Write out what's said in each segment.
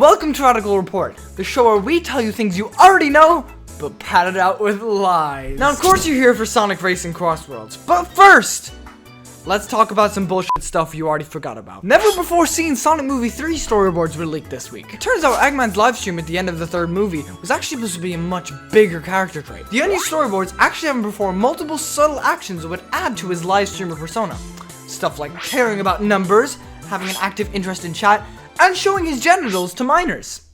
welcome to Radical Report, the show where we tell you things you already know, but pad it out with lies. Now, of course you're here for Sonic Racing CrossWorlds, but first, let's talk about some bullshit stuff you already forgot about. Never before seen Sonic Movie 3 storyboards were leaked this week. It turns out Eggman's livestream at the end of the third movie was actually supposed to be a much bigger character trait. The unused storyboards actually have him perform multiple subtle actions that would add to his live streamer persona. Stuff like caring about numbers, having an active interest in chat, and showing his genitals to minors.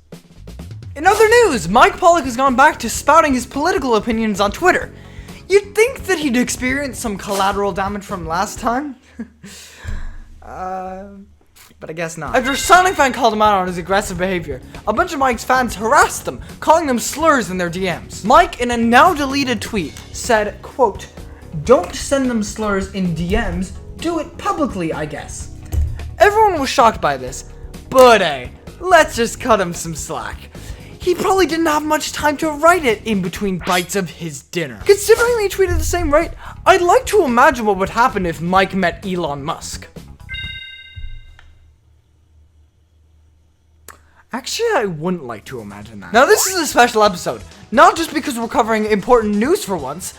In other news, Mike Pollock has gone back to spouting his political opinions on Twitter. You'd think that he'd experience some collateral damage from last time. But I guess not. After a Sonic fan called him out on his aggressive behavior, a bunch of Mike's fans harassed them, calling them slurs in their DMs. Mike, in a now deleted tweet, said, quote, "Don't send them slurs in DMs, do it publicly, I guess." Everyone was shocked by this, but hey, let's just cut him some slack. He probably didn't have much time to write it in between bites of his dinner. Considering they tweeted the same rate, I'd like to imagine what would happen if Mike met Elon Musk. Actually, I wouldn't like to imagine that. Now, this is a special episode, not just because we're covering important news for once,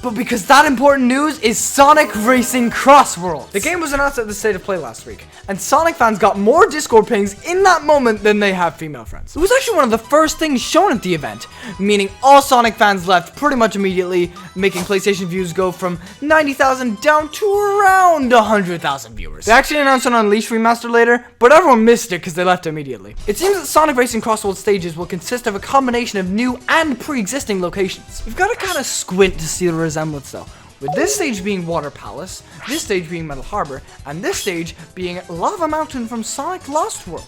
but because that important news is Sonic Racing CrossWorlds. The game was announced at the State of Play last week, and Sonic fans got more Discord pings in that moment than they have female friends. It was actually one of the first things shown at the event, meaning all Sonic fans left pretty much immediately, making PlayStation views go from 90,000 down to around 100,000 viewers. They actually announced an Unleashed remaster later, but everyone missed it because they left immediately. It seems that Sonic Racing CrossWorlds stages will consist of a combination of new and pre-existing locations. You've got to kind of squint to see the resemblance though, with this stage being Water Palace, this stage being Metal Harbor, and this stage being Lava Mountain from Sonic Lost World.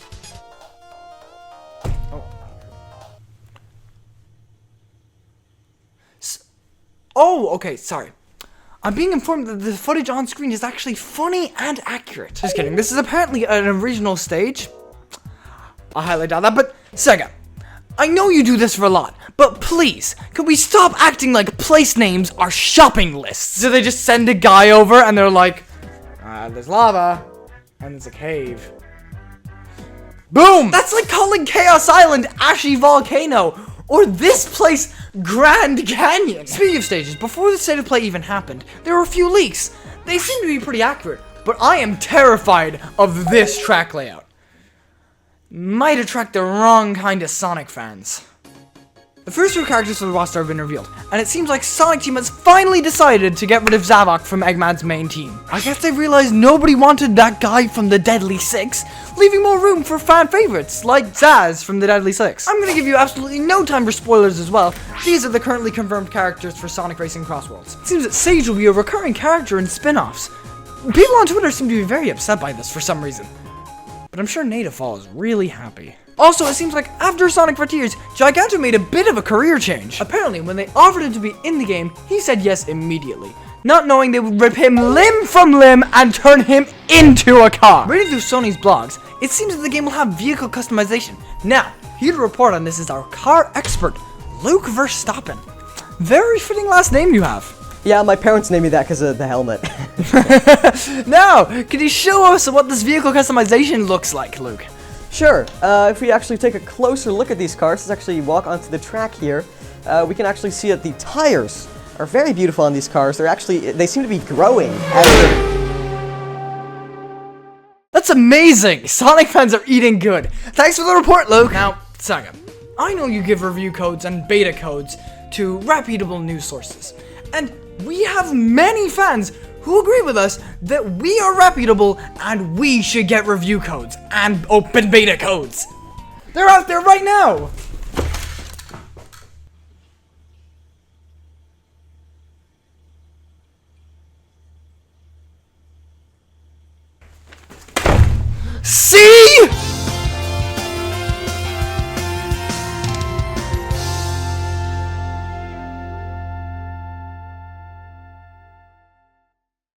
Okay, sorry. I'm being informed that the footage on screen is actually funny and accurate. Just kidding, this is apparently an original stage. I highly doubt that, but Sega, I know you do this for a lot, but please, can we stop acting like place names are shopping lists? So they just send a guy over and they're like, there's lava, and there's a cave. Boom! That's like calling Chaos Island Ashy Volcano, or this place Grand Canyon. Speaking of stages, before the State of Play even happened, there were a few leaks. They seem to be pretty accurate, but I am terrified of this track layout. Might attract the wrong kind of Sonic fans. The first two characters for the roster have been revealed, and it seems like Sonic Team has finally decided to get rid of Zavok from Eggman's main team. I guess they realized nobody wanted that guy from the Deadly Six, leaving more room for fan favorites like Zaz from the Deadly Six. I'm gonna give you absolutely no time for spoilers as well. These are the currently confirmed characters for Sonic Racing CrossWorlds. It seems that Sage will be a recurring character in spin-offs. People on Twitter seem to be very upset by this for some reason, but I'm sure Nadafall is really happy. Also, it seems like after Sonic Frontiers, Giganto made a bit of a career change. Apparently, when they offered him to be in the game, he said yes immediately, not knowing they would rip him limb from limb and turn him into a car. Reading through Sony's blogs, it seems that the game will have vehicle customization. Now, here to report on this is our car expert, Luke Verstappen. Very fitting last name you have. Yeah, my parents named me that because of the helmet. Now, can you show us what this vehicle customization looks like, Luke? Sure. If we actually take a closer look at these cars, let's actually walk onto the track here. We can actually see that the tires are very beautiful on these cars. They seem to be growing as That's amazing! Sonic fans are eating good. Thanks for the report, Luke. Now, Saga, I know you give review codes and beta codes to reputable news sources, and we have many fans who agree with us that we are reputable and we should get review codes and open beta codes. They're out there right now. See?